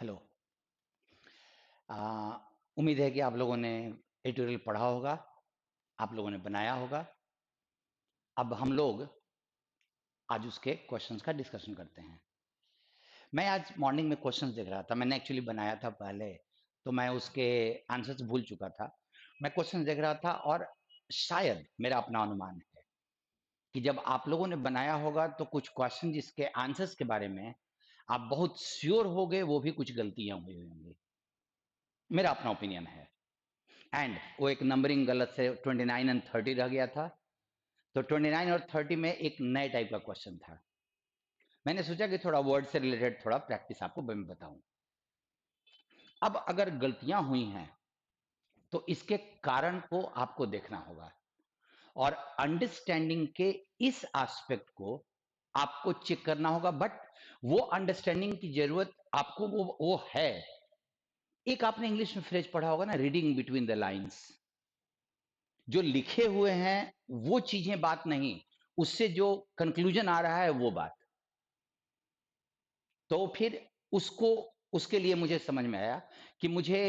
Hello. आ, उम्मीद है कि आप लोगों ने एडिटोरियल पढ़ा होगा, आप लोगों ने बनाया होगा। अब हम लोग आज उसके क्वेश्चंस का डिस्कशन करते हैं। मैं आज मॉर्निंग में क्वेश्चंस देख रहा था, मैंने एक्चुअली बनाया था पहले, तो मैं उसके आंसर्स भूल चुका था। मैं क्वेश्चन देख रहा था और शायद मेरा अपना अनुमान है कि जब आप लोगों ने बनाया होगा तो कुछ क्वेश्चन जिसके आंसर्स के बारे में आप बहुत श्योर हो गए, वो भी कुछ गलतियां हुई होंगी। मेरा अपना ओपिनियन है। एंड वो एक नंबरिंग गलत से 29 एंड 30 रह गया था, तो 29 और 30 में एक नए टाइप का क्वेश्चन था। मैंने सोचा कि थोड़ा वर्ड से रिलेटेड थोड़ा प्रैक्टिस आपको मैं बताऊं। अब अगर गलतियां हुई हैं तो इसके कारण को आपको देखना होगा, और अंडरस्टैंडिंग के इस एस्पेक्ट को आपको चेक करना होगा। बट वो अंडरस्टैंडिंग की जरूरत आपको वो है। एक आपने इंग्लिश में फ्रेज पढ़ा होगा ना, रीडिंग बिटवीन द लाइंस। जो लिखे हुए हैं वो चीजें बात नहीं, उससे जो कंक्लूजन आ रहा है वो बात। तो फिर उसको उसके लिए मुझे समझ में आया कि मुझे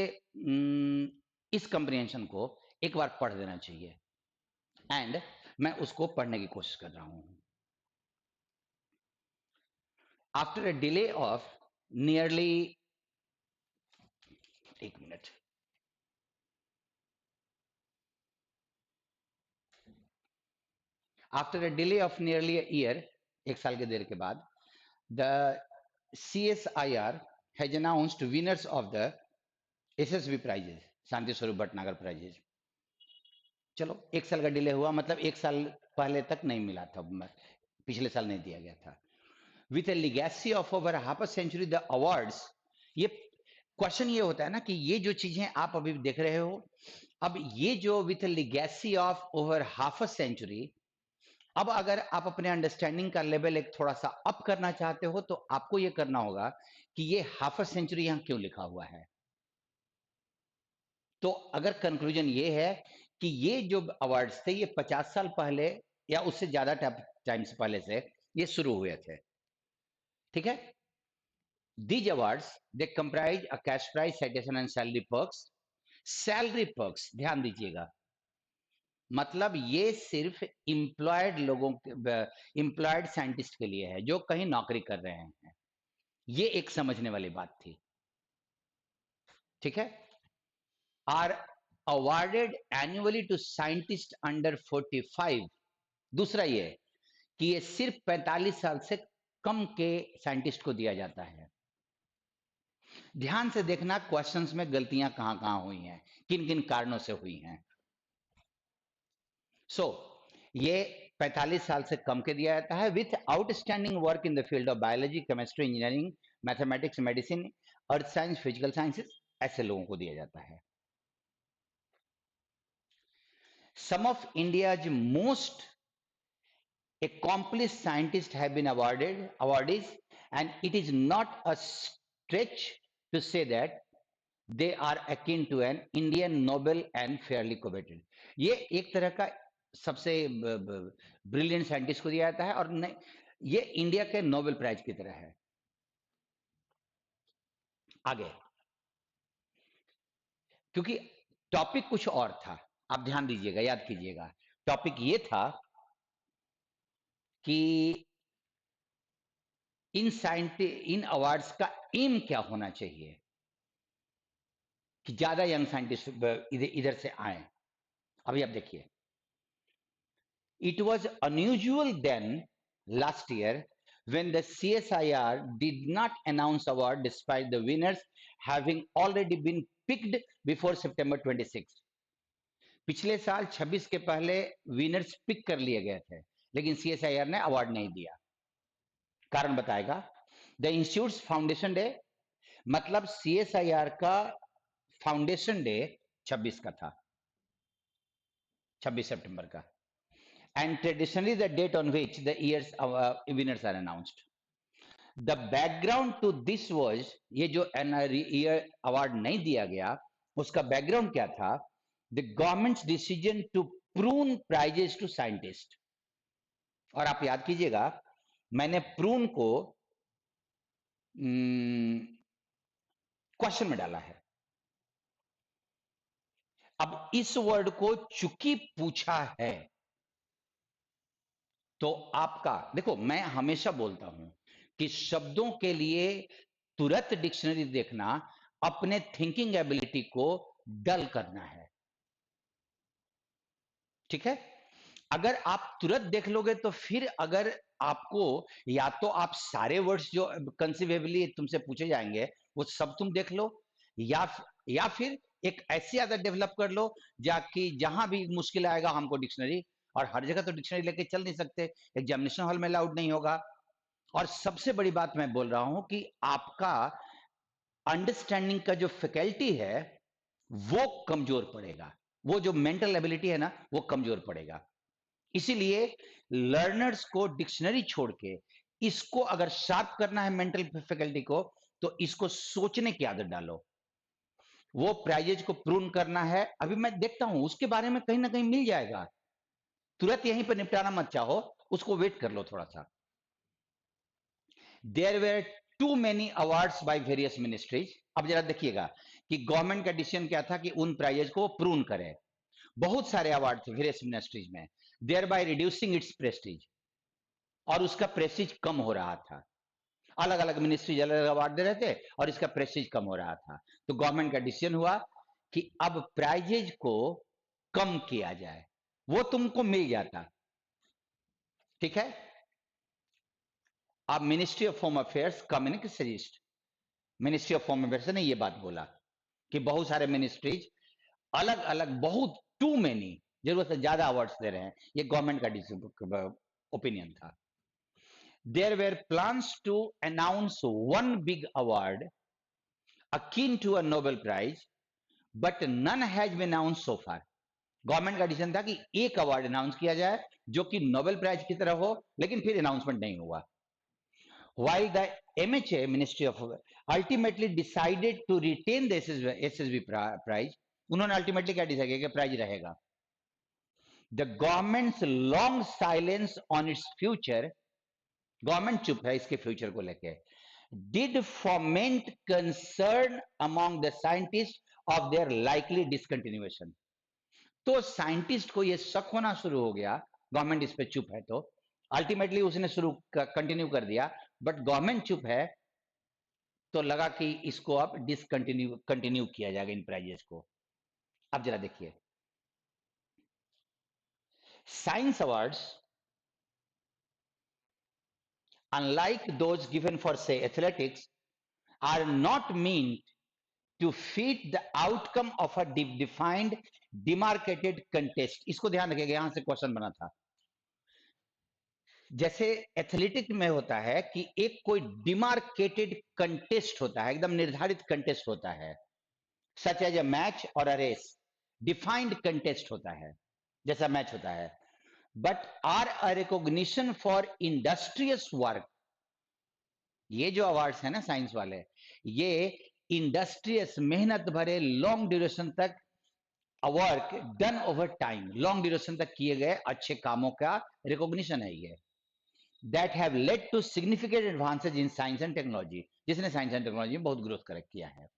इस कंप्रिहेंशन को एक बार पढ़ देना चाहिए, एंड मैं उसको पढ़ने की कोशिश कर रहा हूं। After a delay of nearly, एक minute, after a delay of nearly a year, एक साल के देर के बाद, the CSIR has announced winners of the SSB prizes, Shanti Swarup Bhatnagar prizes. चलो, एक साल का डिले हुआ, मतलब एक साल पहले तक नहीं मिला था, पिछले साल नहीं दिया गया था। With a legacy of over half a century the awards. ये क्वेश्चन ये होता है ना कि ये जो चीजें आप अभी देख रहे हो, अब ये जो with a legacy of over half a century, अब अगर आप अपने अंडरस्टैंडिंग का लेवल एक थोड़ा सा अप करना चाहते हो तो आपको ये करना होगा कि ये हाफ अ सेंचुरी यहां क्यों लिखा हुआ है। तो अगर कंक्लूजन ये है कि ये जो अवार्ड्स थे ये 50 साल पहले या उससे ज्यादा टाइम से पहले से ये शुरू हुए थे। ठीक है। These awards they comprise a cash prize, citation and salary perks. Salary perks ध्यान दीजिएगा, मतलब ये सिर्फ इंप्लॉयड लोगों के, इंप्लॉयड साइंटिस्ट के लिए है जो कहीं नौकरी कर रहे हैं। ये एक समझने वाली बात थी। ठीक है। Are awarded annually to scientist under 45। दूसरा ये कि ये सिर्फ 45 साल से कम के साइंटिस्ट को दिया जाता है। ध्यान से देखना क्वेश्चंस में गलतियां कहां कहां हुई हैं, किन किन कारणों से हुई हैं। सो ये 45 साल से कम के दिया जाता है। With outstanding work in the field of biology, chemistry, engineering, mathematics, medicine, earth science, physical sciences, ऐसे लोगों को दिया जाता है। Some of India's most accomplished scientists have been awardees, and it is not a stretch to say that they are akin to an Indian Nobel and fairly coveted। ये एक तरह का सबसे ब्रिलियंट साइंटिस्ट को दिया जाता है, और नहीं, ये इंडिया के नोबेल प्राइज की तरह है। आगे, क्योंकि टॉपिक कुछ और था, आप ध्यान दीजिएगा, याद कीजिएगा। टॉपिक ये था कि इन अवार्ड्स का एम क्या होना चाहिए कि ज्यादा यंग साइंटिस्ट इधर से आए। अभी आप देखिए, it was unusual then last year when the CSIR did not announce award despite the winners having already been picked before September 26। पिछले साल 26 के पहले विनर्स पिक कर लिए गए थे, लेकिन CSIR ने अवार्ड नहीं दिया। कारण बताएगा। द इंस्टीट्यूट फाउंडेशन डे, मतलब CSIR का फाउंडेशन डे 26 का था, 26 सितंबर का, and traditionally the date on which the year's winners are announced। The background to this was, ये जो ईयर अवार्ड नहीं दिया गया उसका बैकग्राउंड क्या था? The government's decision to prune prizes to scientist. और आप याद कीजिएगा, मैंने प्रून को क्वेश्चन में डाला है। अब इस वर्ड को चूंकि पूछा है तो आपका देखो, मैं हमेशा बोलता हूं कि शब्दों के लिए तुरंत डिक्शनरी देखना अपने थिंकिंग एबिलिटी को डल करना है। ठीक है, अगर आप तुरंत देख लोगे तो फिर अगर आपको या तो आप सारे वर्ड्स जो कंसीवेबली तुमसे पूछे जाएंगे वो सब तुम देख लो, या फिर एक ऐसी आदत डेवलप कर लो जाकि जहां भी मुश्किल आएगा हमको डिक्शनरी, और हर जगह तो डिक्शनरी लेके चल नहीं सकते, एग्जामिनेशन हॉल में अलाउड नहीं होगा। और सबसे बड़ी बात मैं बोल रहा हूं कि आपका अंडरस्टैंडिंग का जो फैकल्टी है वो कमजोर पड़ेगा, वो जो मेंटल एबिलिटी है ना वो कमजोर पड़ेगा। इसीलिए लर्नर्स को डिक्शनरी छोड़ के इसको अगर शार्प करना है मेंटल फैकल्टी को, तो इसको सोचने की आदत डालो। वो प्राइजेज को प्रूव करना है, अभी मैं देखता हूं उसके बारे में कहीं ना कहीं मिल जाएगा, तुरंत यहीं पर निपटाना मत चाहो, उसको वेट कर लो थोड़ा सा। There were too many awards by various ministries. अब जरा देखिएगा कि गवर्नमेंट का डिसीजन क्या था कि उन प्राइजेज को प्रूव करे। बहुत सारे अवार्ड थे वेरियस मिनिस्ट्रीज में, thereby reducing its prestige, और उसका प्रेस्टीज कम हो रहा था। अलग अलग मिनिस्ट्रीज अलग अलग अवार्ड दे रहे थे और इसका प्रेस्टीज कम हो रहा था। तो गवर्नमेंट का डिसीजन हुआ कि अब प्राइजेज को कम किया जाए, वो तुमको मिल जाता। ठीक है, अब ministry of home affairs community suggest, ministry of home affairs ने ये बात बोला कि बहुत सारे मिनिस्ट्रीज अलग अलग बहुत टू मेनी जरूरत से ज्यादा अवार्ड्स दे रहे हैं, ये गवर्नमेंट का ओपिनियन था। There were plans to announce one big award akin to a Nobel Prize, but none has been announced so far. Government का डिसीजन था कि एक अवार्ड अनाउंस किया जाए जो कि नोबेल प्राइज की तरह हो, लेकिन फिर अनाउंसमेंट नहीं हुआ। While the MHA Ministry of ultimately decided to retain the SSB prize, उन्होंने अल्टीमेटली क्या डिसाइड किया कि प्राइज रहेगा। The government's long silence on its future, government चुप है इसके फ्यूचर को लेके, did foment concern among the scientists of their likely discontinuation। तो साइंटिस्ट को यह शक होना शुरू हो गया, गवर्नमेंट इस पे चुप है तो अल्टीमेटली उसने शुरू कंटिन्यू कर दिया, बट गवर्नमेंट चुप है तो लगा कि इसको अब कंटिन्यू किया जाएगा इन प्राइजेस को। अब जरा देखिए, science awards unlike those given for say athletics are not meant to fit the outcome of a defined demarcated contest। इसको ध्यान रखिएगा, यहां से क्वेश्चन बना था। जैसे एथलेटिक में होता है कि एक कोई डिमार्केटेड कंटेस्ट होता है, एकदम निर्धारित कंटेस्ट होता है, सच एज ए मैच और अ रेस, डिफाइंड कंटेस्ट होता है जैसा मैच होता है। But are a recognition for industrious work, ये जो अवार्ड्स है ना साइंस वाले, ये इंडस्ट्रियस मेहनत भरे लॉन्ग ड्यूरेशन तक work done over time, long duration तक किए गए अच्छे कामों का रिकॉग्निशन है ये, that have led to significant advances in science and technology, जिसने साइंस एंड टेक्नोलॉजी में बहुत ग्रोथ करेक्ट किया है।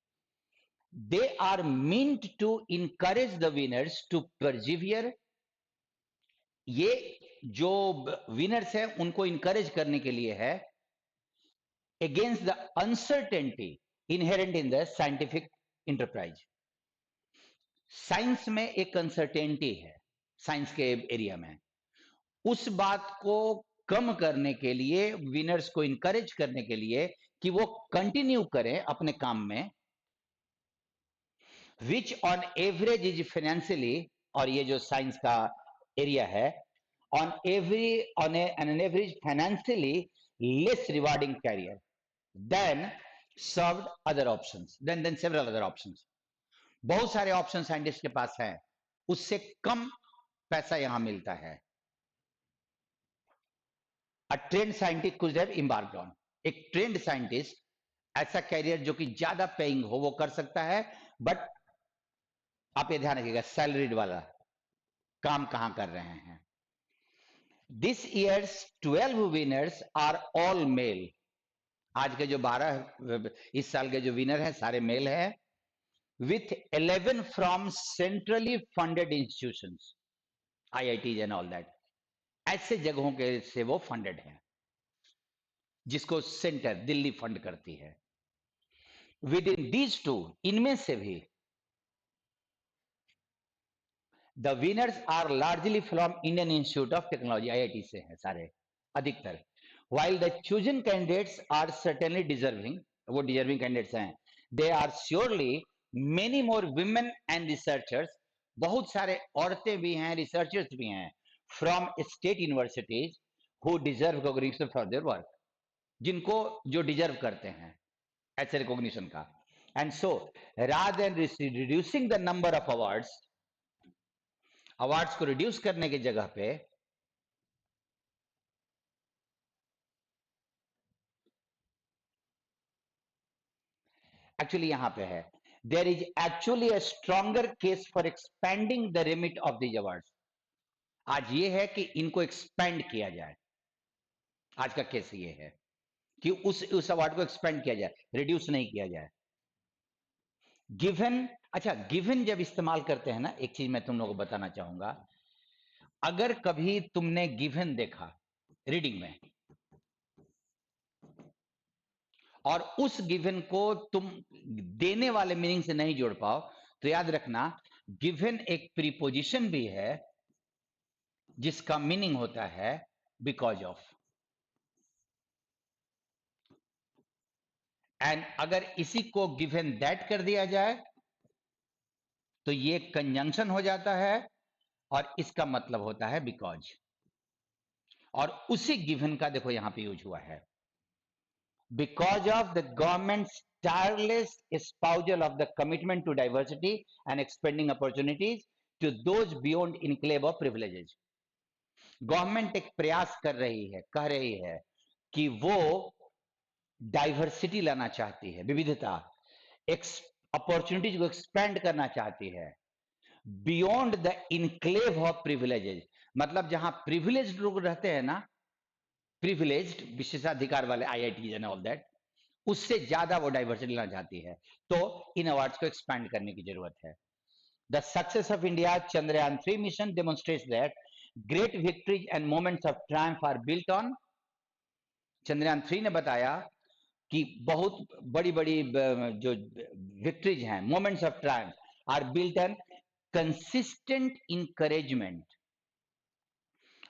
They are meant to encourage the winners to persevere, ये जो विनर्स है उनको इनकरेज करने के लिए है, against the uncertainty inherent in the scientific enterprise। Science में एक अनसर्टेनिटी है साइंस के एरिया में, उस बात को कम करने के लिए, विनर्स को इनकरेज करने के लिए कि वो कंटिन्यू करें अपने काम में, which on average is financially, और ये जो साइंस का एरिया है, on an average financially less rewarding career than served other options, than several other options. बहुत सारे ऑप्शन साइंटिस्ट के पास हैं, उससे कम पैसा यहां मिलता है। A trend scientist could have embarked on, एक ट्रेंड साइंटिस्ट ऐसा कैरियर जो कि ज्यादा पेइंग हो वो कर सकता है, बट आप ये ध्यान रखिएगा सैलरीड वाला काम कहां कर रहे हैं। This year's 12 winners are all male, आज के जो 12 इस साल के जो विनर हैं सारे मेल हैं, with 11 from centrally funded institutions, IITs and all that. ऐसे जगहों के से वो फंडेड हैं जिसको सेंटर दिल्ली फंड करती है. विद इन दीज टू, इनमें से भी the winners are largely from Indian Institute of Technology, IIT से हैं सारे अधिकतर. while the chosen candidates are certainly deserving, वो डिजर्विंग कैंडिडेट्स हैं, they are surely many more women and researchers, बहुत सारे औरतें भी हैं, रिसर्चर्स भी हैं, from state universities who deserve recognition for their work, जिनको जो डिजर्व करते हैं ऐसे रिकॉग्निशन का. And so rather than reducing the number of awards को रिड्यूस करने की जगह पे एक्चुअली यहां पे है, there is actually a stronger case for expanding the limit of these awards. आज ये है कि इनको एक्सपेंड किया जाए. आज का केस ये है कि उस अवार्ड को एक्सपेंड किया जाए, रिड्यूस नहीं किया जाए. गिवन, अच्छा गिवन जब इस्तेमाल करते हैं ना, एक चीज मैं तुम लोगों को बताना चाहूंगा. अगर कभी तुमने गिवन देखा रीडिंग में और उस गिवन को तुम देने वाले मीनिंग से नहीं जोड़ पाओ, तो याद रखना गिवन एक प्रीपोजिशन भी है जिसका मीनिंग होता है बिकॉज ऑफ. एंड अगर इसी को गिवन दैट कर दिया जाए तो ये कंजंक्शन हो जाता है और इसका मतलब होता है बिकॉज. और उसी गिवन का देखो यहां पे यूज हुआ है, because of the government's tireless espousal of the commitment to diversity and expanding opportunities to those beyond enclave of privileges. Government एक प्रयास कर रही है, कह रही है कि वो डाइवर्सिटी लाना चाहती है, विविधता, अपॉर्चुनिटीज को एक्सपेंड करना चाहती है beyond the enclave of privileges. मतलब जहां प्रिविलेज लोग रहते हैं ना, प्रिविलेज्ड विशेषाधिकार वाले IIT एंड ऑल दैट, उससे ज्यादा वो डाइवर्सिटी लाना चाहती है. तो इन अवार्ड्स को एक्सपैंड करने की जरूरत है. The success of India Chandrayaan 3 mission demonstrates that great victories and moments of triumph are built on. Chandrayaan 3 ने बताया कि बहुत बड़ी बड़ी जो विक्ट्रीज हैं, moments of triumph are built on consistent encouragement.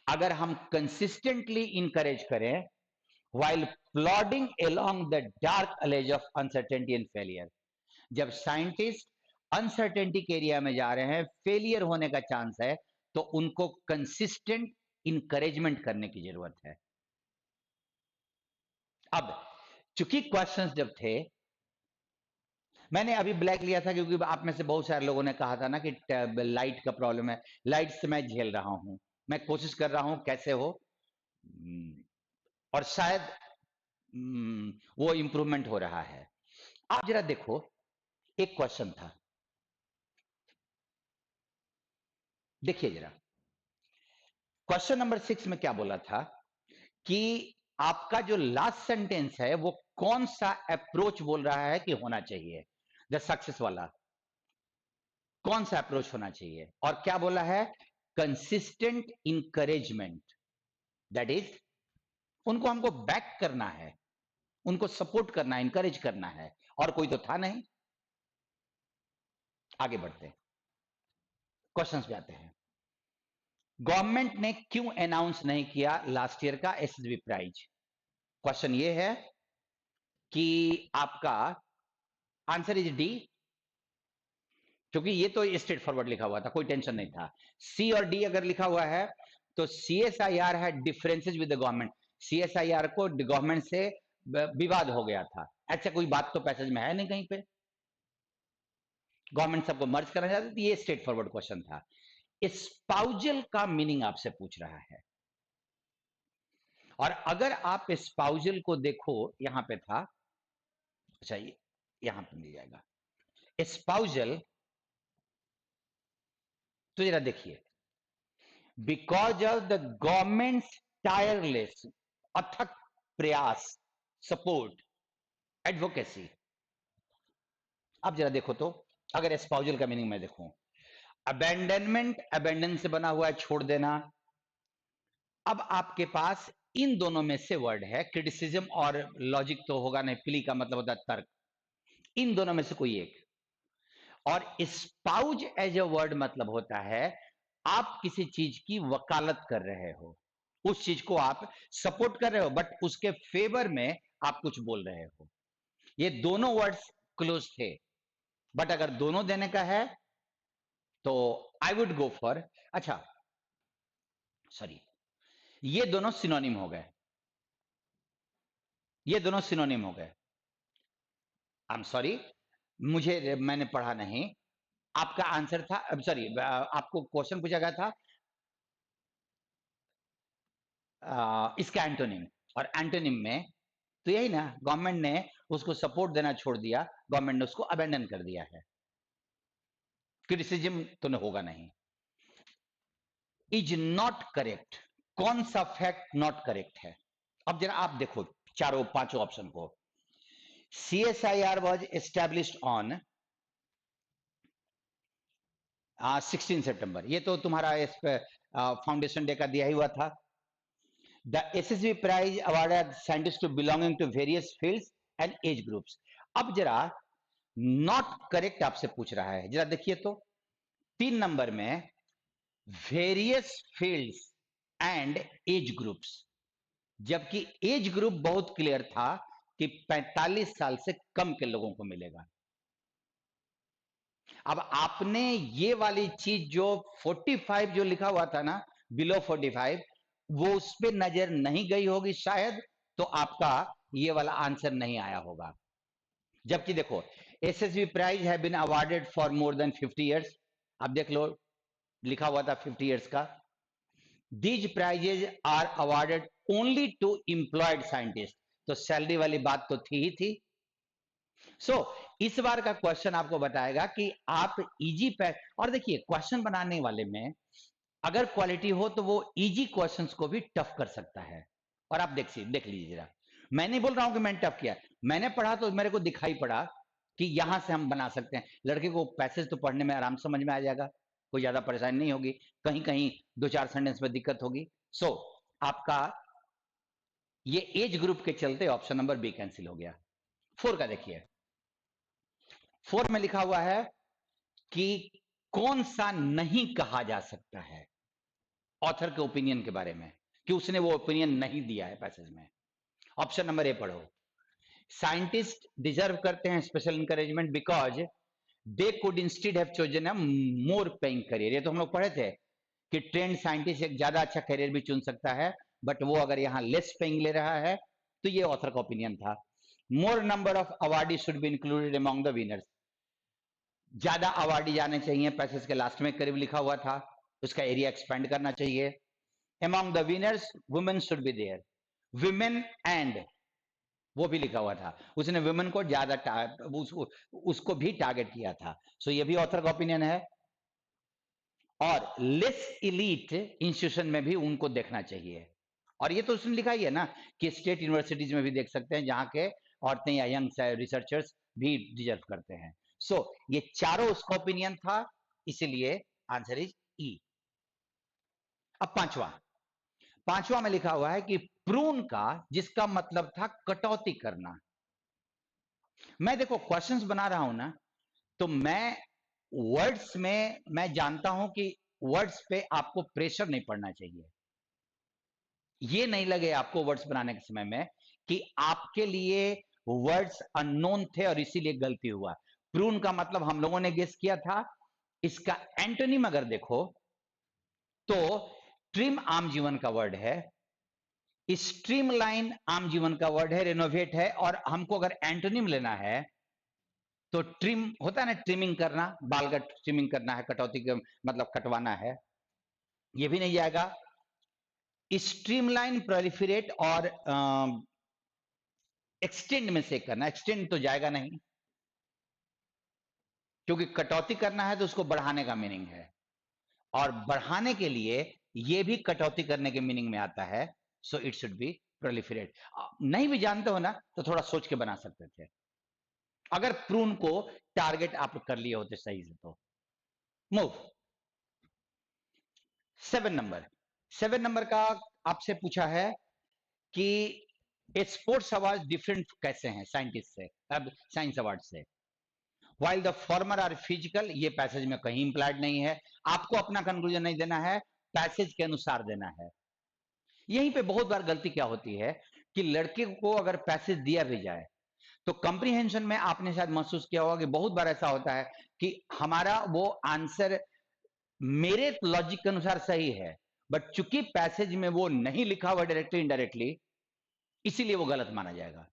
अगर हम कंसिस्टेंटली इंकरेज करें while plodding along the dark alley of uncertainty and failure. जब साइंटिस्ट अनसर्टेनिटी के एरिया में जा रहे हैं, फेलियर होने का चांस है, तो उनको कंसिस्टेंट इंकरेजमेंट करने की जरूरत है. अब चूंकि क्वेश्चंस जब थे, मैंने अभी ब्लैक लिया था क्योंकि आप में से बहुत सारे लोगों ने कहा था ना कि लाइट का प्रॉब्लम है. लाइट से मैं झेल रहा हूं, मैं कोशिश कर रहा हूं कैसे हो, और शायद वो इंप्रूवमेंट हो रहा है. आप जरा देखो, एक क्वेश्चन था, देखिए जरा. क्वेश्चन नंबर 6 में क्या बोला था कि आपका जो लास्ट सेंटेंस है वो कौन सा अप्रोच बोल रहा है कि होना चाहिए, द सक्सेस वाला कौन सा अप्रोच होना चाहिए. और क्या बोला है, कंसिस्टेंट इंकरेजमेंट. दैट इज उनको हमको बैक करना है, उनको सपोर्ट करना है, इंकरेज करना है, और कोई तो था नहीं. आगे बढ़ते क्वेश्चंस पे आते हैं. गवर्नमेंट ने क्यों अनाउंस नहीं किया लास्ट ईयर का SSB प्राइज. क्वेश्चन ये है कि आपका आंसर इज डी, क्योंकि ये तो स्ट्रेट फॉरवर्ड लिखा हुआ था, कोई टेंशन नहीं था. सी और डी अगर लिखा हुआ है तो CSIR है differences with the government. CSIR को गवर्नमेंट से विवाद हो गया था. अच्छा, कोई बात तो पैसेज में है नहीं कहीं पे, गवर्नमेंट सबको मर्ज करना चाहती थी. ये स्ट्रेट फॉरवर्ड क्वेश्चन था. स्पाउजल का मीनिंग आपसे पूछ रहा है, और अगर आप स्पाउजल को देखो, यहां पे था, अच्छा ये यहां पे मिल जाएगा स्पाउजल. तो जरा देखिए, because of the government tireless, अथक प्रयास, सपोर्ट एडवोकेसी। अब जरा देखो तो, अगर एस्पाउजल का मीनिंग मैं देखूं, अबेंडनमेंट, अबेंडन से बना हुआ है छोड़ देना। अब आपके पास इन दोनों में से वर्ड है, क्रिटिसिज्म और लॉजिक तो होगा नहीं, प्ली का मतलब होता है तर्क, इन दोनों में से कोई एक। और स्पाउज एज अ वर्ड मतलब होता है आप किसी चीज की वकालत कर रहे हो, उस चीज को आप सपोर्ट कर रहे हो, बट उसके फेवर में आप कुछ बोल रहे हो। ये दोनों वर्ड्स क्लोज थे, बट अगर दोनों देने का है तो आई वुड गो फॉर, अच्छा सॉरी, ये दोनों सिनोनिम हो गए, ये दोनों सिनोनिम हो गए। आई एम सॉरी, मुझे, मैंने पढ़ा नहीं। आपका आंसर था, सॉरी, आपको क्वेश्चन पूछा गया था इसका एंटोनिम, और एंटोनिम में तो यही ना, गवर्नमेंट ने उसको सपोर्ट देना छोड़ दिया, गवर्नमेंट ने उसको अबेंडन कर दिया है, क्रिटिसिज्म तो होगा नहीं। इज नॉट करेक्ट, कौन सा फैक्ट नॉट करेक्ट है? अब जरा आप देखो चारों पांचों ऑप्शन को। CSIR was established on 16 सितंबर, ये तो तुम्हारा इस पे फाउंडेशन डे का दिया ही हुआ था। The SSB prize awarded scientist to belonging to various fields and age groups. अब जरा नॉट करेक्ट आपसे पूछ रहा है, जरा देखिए तो 3 नंबर में various fields and age groups, जबकि एज ग्रुप बहुत क्लियर था कि 45 साल से कम के लोगों को मिलेगा। अब आपने ये वाली चीज जो 45 जो लिखा हुआ था ना, बिलो 45, वो उस पर नजर नहीं गई होगी शायद, तो आपका ये वाला आंसर नहीं आया होगा। जबकि देखो, SSB prize has been awarded for more than 50 years, अब देख लो लिखा हुआ था 50 ईयर्स का। These prizes are awarded only to employed scientist, तो सैलरी वाली बात तो थी ही थी। इस बार का क्वेश्चन आपको बताएगा कि आप इजी पैक, और देखिए क्वेश्चन बनाने वाले में अगर क्वालिटी हो तो वो इजी क्वेश्चंस को भी टफ कर सकता है। और आप देख लीजिए जरा, मैं नहीं बोल रहा हूं कि मैंने टफ किया, मैंने पढ़ा तो मेरे को दिखाई पड़ा कि यहां से हम बना सकते हैं। लड़के को पैसेज तो पढ़ने में आराम समझ में आ जाएगा, कोई ज्यादा परेशानी नहीं होगी, कहीं कहीं 2-4 सेंटेंस में दिक्कत होगी। आपका ये एज ग्रुप के चलते ऑप्शन नंबर बी कैंसिल हो गया। 4 का देखिए, 4 में लिखा हुआ है कि कौन सा नहीं कहा जा सकता है, ऑथर के ओपिनियन के बारे में, कि उसने वो ओपिनियन नहीं दिया है पैसेज में। ऑप्शन नंबर ए पढ़ो, साइंटिस्ट डिजर्व करते हैं special encouragement because they could instead have chosen a more paying career. ये तो हम लोग पढ़े थे कि ट्रेंड साइंटिस्ट एक ज्यादा अच्छा करियर भी चुन सकता है, बट वो अगर यहां लेस पेइंग ले रहा है, तो ये ऑथर का ओपिनियन था। मोर number of awardee should be included among the winners, ज्यादा अवार्डी जाने चाहिए, पैसेज के लास्ट में करीब लिखा हुआ था, उसका एरिया एक्सपेंड करना चाहिए। Among the winners women should be there, women and, वो भी लिखा हुआ था, उसने वुमेन को ज्यादा उसको भी टारगेट किया था। ये भी ऑथर का ओपिनियन है। और लेस इलीट इंस्टीट्यूशन में भी उनको देखना चाहिए, और ये तो उसने लिखा ही है ना कि स्टेट यूनिवर्सिटीज में भी देख सकते हैं जहां के औरतें या यंग रिसर्चर्स भी डिजर्व करते हैं। ये चारों उसका ओपिनियन था, इसीलिए आंसर इज ई। अब पांचवा, पांचवा में लिखा हुआ है कि प्रून का जिसका मतलब था कटौती करना। मैं देखो क्वेश्चंस बना रहा हूं ना, तो मैं वर्ड्स में मैं जानता हूं कि वर्ड्स पे आपको प्रेशर नहीं पड़ना चाहिए। ये नहीं लगे आपको वर्ड्स बनाने के समय में कि आपके लिए वर्ड्स अननोन थे और इसीलिए गलती हुआ। प्रून का मतलब हम लोगों ने गेस किया था, इसका एंटोनिम अगर देखो तो ट्रिम आम जीवन का वर्ड है, स्ट्रीमलाइन आम जीवन का वर्ड है, रेनोवेट है, और हमको अगर एंटोनिम लेना है तो ट्रिम होता है ना, ट्रिमिंग करना, बाल का ट्रिमिंग करना है, कटौती का मतलब कटवाना है, ये भी नहीं जाएगा। स्ट्रीमलाइन, प्रोलिफरेट और एक्सटेंड में से करना, एक्सटेंड तो जाएगा नहीं, क्योंकि कटौती करना है तो उसको बढ़ाने का मीनिंग है, और बढ़ाने के लिए ये भी कटौती करने के मीनिंग में आता है। It should be proliferate. नहीं भी जानते हो ना तो थोड़ा सोच के बना सकते थे। अगर प्रून को टारगेट आप कर लिए होते सही से तो। मूव। 7 नंबर, 7 नंबर का आपसे पूछा है कि स्पोर्ट्स अवार्ड डिफरेंट कैसे हैं साइंटिस्ट से, अब साइंस अवार्ड से। While the former are physical, ये पैसेज में कहीं इंप्लाइड नहीं है, आपको अपना कंक्लूजन नहीं देना है, पैसेज के अनुसार देना है। यहीं पे बहुत बार गलती क्या होती है कि लड़के को अगर पैसेज दिया भी जाए तो कंप्रीहेंशन में आपने शायद महसूस किया होगा कि बहुत बार ऐसा होता है कि हमारा वो आंसर मेरे लॉजिक के अनुसार सही है, बट चूंकि पैसेज में वो नहीं लिखा हुआ डायरेक्टली इनडायरेक्टली, इसीलिए वो गलत माना जाएगा।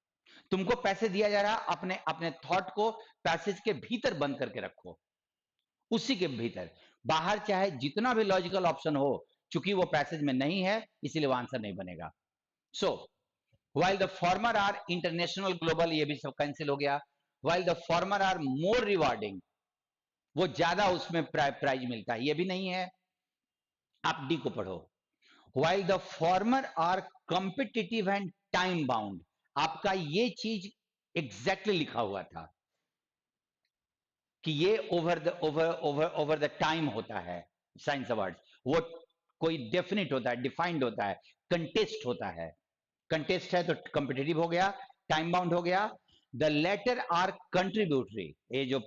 तुमको पैसे दिया जा रहा, अपने अपने थॉट को पैसेज के भीतर बंद करके रखो, उसी के भीतर। बाहर चाहे जितना भी लॉजिकल ऑप्शन हो, चूंकि वो पैसेज में नहीं है इसीलिए वो आंसर नहीं बनेगा। So while the former are international global, ये भी सब कैंसिल हो गया। While the former are more rewarding, वो ज्यादा उसमें प्राइज मिलता है, ये भी नहीं है। आप डी को पढ़ो। While the former are competitive and time bound, आपका ये चीज एग्जैक्टली लिखा हुआ था कि ये over the over over over the time होता है। साइंस अवार्ड वो कोई डेफिनेट होता है, डिफाइंड होता है, कंटेस्ट होता है। कंटेस्ट है तो कॉम्पिटिटिव हो गया, टाइम बाउंड हो गया। द लेटर आर कंट्रीब्यूटरी, ये जो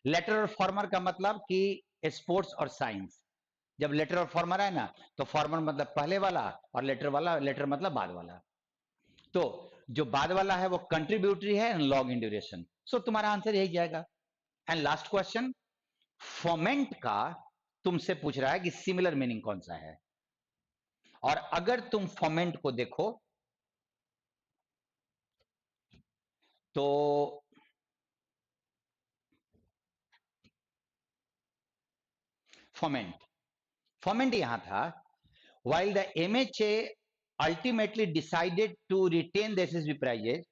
लेटर और फॉर्मर का मतलब कि स्पोर्ट्स और साइंस, जब लेटर और फॉर्मर है ना तो फॉर्मर मतलब पहले वाला और लेटर वाला, लेटर मतलब बाद वाला। तो जो बाद वाला है वो कंट्रीब्यूटरी है एंड लॉन्ग इन ड्यूरेशन, सो तुम्हारा आंसर यही जाएगा। एंड लास्ट क्वेश्चन, फोमेंट का तुमसे पूछ रहा है कि सिमिलर मीनिंग कौन सा है, और अगर तुम फोमेंट को देखो तो फोमेंट, फोमेंट यहां था, while the MHA ultimately decided to retain the SSB prizes,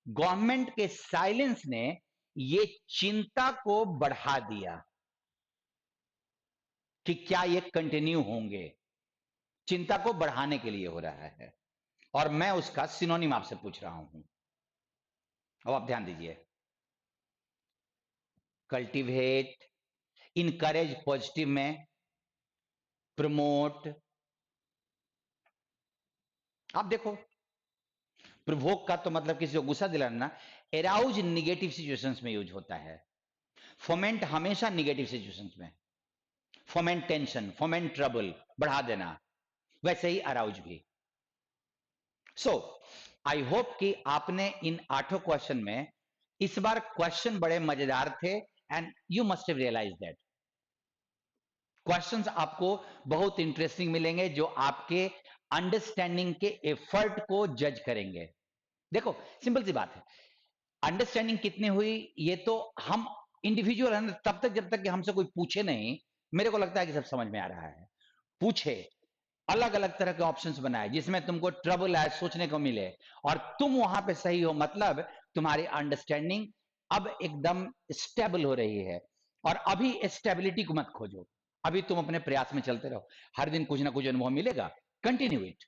government के साइलेंस ने ये चिंता को बढ़ा दिया कि क्या ये कंटिन्यू होंगे, चिंता को बढ़ाने के लिए हो रहा है, और मैं उसका सिनोनिम आपसे पूछ रहा हूं। अब आप ध्यान दीजिए, कल्टिवेट, इनकरेज पॉजिटिव में, प्रमोट, आप देखो प्रोवोक का तो मतलब किसी को गुस्सा दिलाना, एराउज निगेटिव सिचुएशंस में यूज होता है, फोमेंट हमेशा निगेटिव सिचुएशंस में, फोमेंट टेंशन, फोमेंट ट्रबल, बढ़ा देना, वैसे ही अराउज भी। सो आई होप कि आपने इन 8 क्वेश्चन में, इस बार क्वेश्चन बड़े मजेदार थे and you must have realise that questions आपको बहुत इंटरेस्टिंग मिलेंगे जो आपके अंडरस्टैंडिंग के एफर्ट को जज करेंगे। देखो सिंपल सी बात है, अंडरस्टैंडिंग कितनी हुई ये तो हम इंडिविजुअल है, तब तक जब तक कि हमसे कोई पूछे नहीं, मेरे को लगता है कि सब समझ में आ रहा है। पूछे, अलग अलग तरह के ऑप्शंस बनाए जिसमें तुमको ट्रबल आए, सोचने को मिले, और तुम वहां पे सही हो, मतलब तुम्हारी अंडरस्टैंडिंग अब एकदम स्टेबल हो रही है। और अभी स्टेबिलिटी को मत खोजो, अभी तुम अपने प्रयास में चलते रहो, हर दिन कुछ ना कुछ अनुभव मिलेगा, कंटिन्यू इट।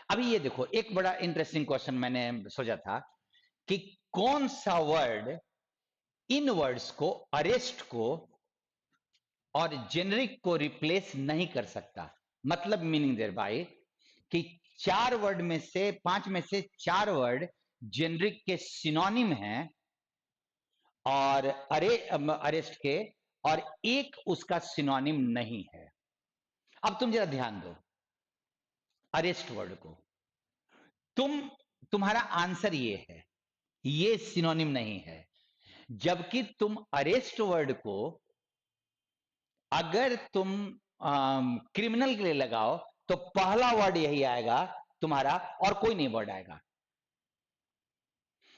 अभी ये देखो, एक बड़ा इंटरेस्टिंग क्वेश्चन मैंने सोचा था कि कौन सा वर्ड इन वर्ड्स को, अरेस्ट को और जेनरिक को रिप्लेस नहीं कर सकता। मतलब मीनिंग देयर बाय कि 4 वर्ड में से 5 में से 4 वर्ड जेनरिक के सिनोनिम हैं और अरेस्ट के, और एक उसका सिनोनिम नहीं है। अब तुम जरा ध्यान दो, अरेस्ट वर्ड को तुम्हारा आंसर ये है, ये सिनोनिम नहीं है, जबकि तुम अरेस्ट वर्ड को अगर तुम क्रिमिनल के लिए लगाओ तो पहला वर्ड यही आएगा तुम्हारा, और कोई नहीं वर्ड आएगा।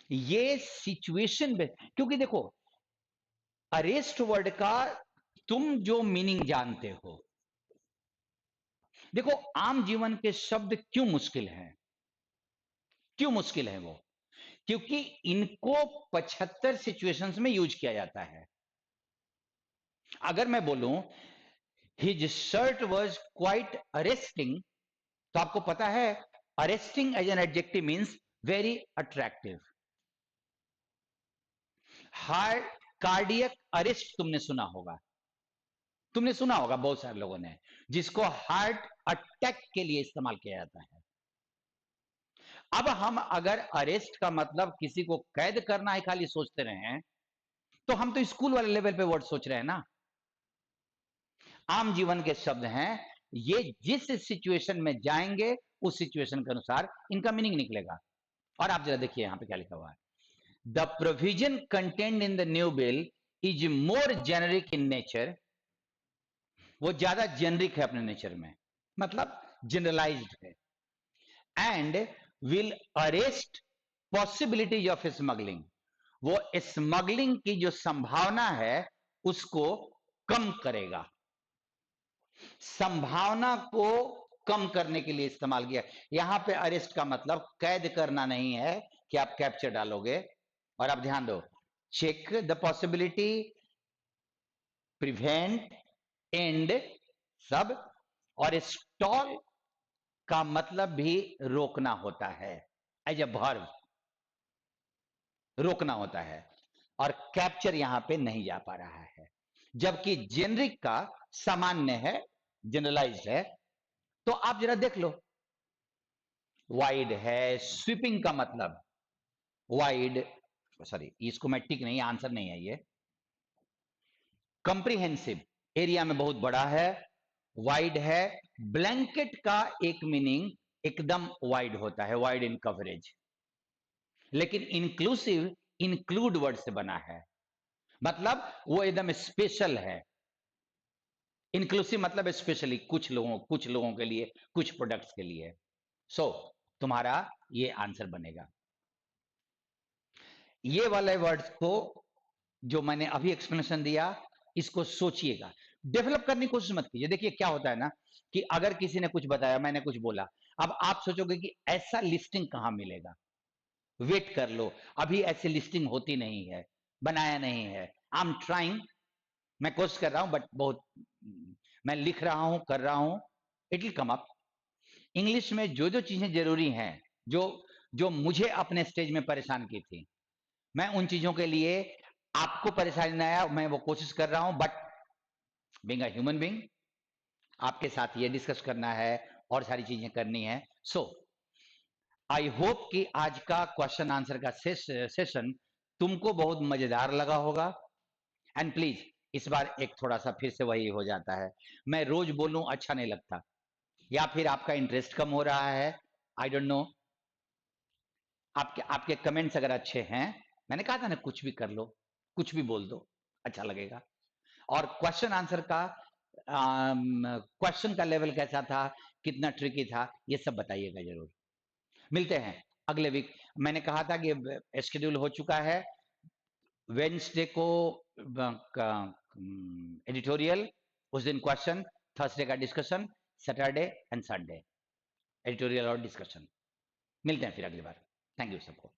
ये सिचुएशन में, क्योंकि देखो अरेस्ट वर्ड का तुम जो मीनिंग जानते हो, देखो आम जीवन के शब्द क्यों मुश्किल हैं, क्यों मुश्किल है वो, क्योंकि इनको 75 सिचुएशंस में यूज किया जाता है। अगर मैं बोलूं his shirt was quite arresting, तो आपको पता है arresting as an adjective means very attractive, heart cardiac arrest तुमने सुना होगा बहुत सारे लोगों ने, जिसको हार्ट अटैक के लिए इस्तेमाल किया जाता है। अब हम अगर अरेस्ट का मतलब किसी को कैद करना है खाली सोचते रहे हैं, तो हम तो स्कूल वाले लेवल पे वर्ड सोच रहे हैं ना। आम जीवन के शब्द हैं, ये जिस सिचुएशन में जाएंगे उस सिचुएशन के अनुसार इनका मीनिंग निकलेगा। और आप जरा देखिए यहां पे क्या लिखा हुआ है, the provision content in the new bill is more generic in nature, वो ज्यादा जेनरिक है अपने नेचर में, मतलब जनरलाइज्ड है, and will arrest possibilities of smuggling, वो स्मगलिंग की जो संभावना है उसको कम करेगा, संभावना को कम करने के लिए इस्तेमाल किया। यहां पे अरेस्ट का मतलब कैद करना नहीं है कि आप कैप्चर डालोगे। और आप ध्यान दो, check the possibility, prevent, and, सब। और स्टॉल का मतलब भी रोकना होता है, एज ए वर्ब, रोकना होता है। और कैप्चर यहां पे नहीं जा पा रहा है, जबकि जेनरिक का सामान्य है, जनरलाइज्ड है। तो आप जरा देख लो, वाइड है, स्वीपिंग का मतलब वाइड, सॉरी इसको मैं टिक नहीं, आंसर नहीं है ये। कंप्रीहेंसिव, एरिया में बहुत बड़ा है, वाइड है। ब्लैंकेट का एक मीनिंग एकदम वाइड होता है, वाइड इन कवरेज, लेकिन इंक्लूसिव इंक्लूड वर्ड से बना है, मतलब वो एकदम स्पेशल है। इंक्लूसिव मतलब स्पेशली कुछ लोगों के लिए, कुछ प्रोडक्ट्स के लिए। सो तुम्हारा ये आंसर बनेगा। ये वाले वर्ड्स को जो मैंने अभी एक्सप्लेनेशन दिया, इसको सोचिएगा, डेवलप करने की कोशिश मत कीजिए। देखिए क्या होता है ना, कि अगर किसी ने कुछ बताया, मैंने कुछ बोला, अब आप सोचोगे कि ऐसा लिस्टिंग कहां मिलेगा, वेट कर लो, अभी ऐसी लिस्टिंग होती नहीं है, बनाया नहीं है। आई एम ट्राइंग, मैं कोशिश कर रहा हूं, बट बहुत मैं लिख रहा हूं, कर रहा हूं, it will come up. English में जो जो चीजें जरूरी हैं, जो जो मुझे अपने स्टेज में परेशान की थी, मैं उन चीजों के लिए, आपको परेशानी ना आया मैं वो कोशिश कर रहा हूं, but being a human being आपके साथ ये डिस्कस करना है और सारी चीजें करनी है। सो आई होप कि आज का क्वेश्चन आंसर का सेशन तुमको बहुत मजेदार लगा होगा। एंड प्लीज इस बार एक थोड़ा सा फिर से वही हो जाता है, मैं रोज बोलूं अच्छा नहीं लगता, या फिर आपका इंटरेस्ट कम हो रहा है, आई डोंट नो। आपके आपके कमेंट्स अगर अच्छे हैं, मैंने कहा था ना कुछ भी कर लो, कुछ भी बोल दो, अच्छा लगेगा। और क्वेश्चन आंसर का क्वेश्चन का लेवल कैसा था, कितना ट्रिकी था, ये सब बताइएगा जरूर। मिलते हैं अगले वीक। मैंने कहा था कि शेड्यूल हो चुका है, वेंसडे को एडिटोरियल, उस दिन क्वेश्चन, थर्सडे का discussion, Saturday and Sunday editorial और डिस्कशन। मिलते हैं फिर अगली बार। थैंक यू सबको।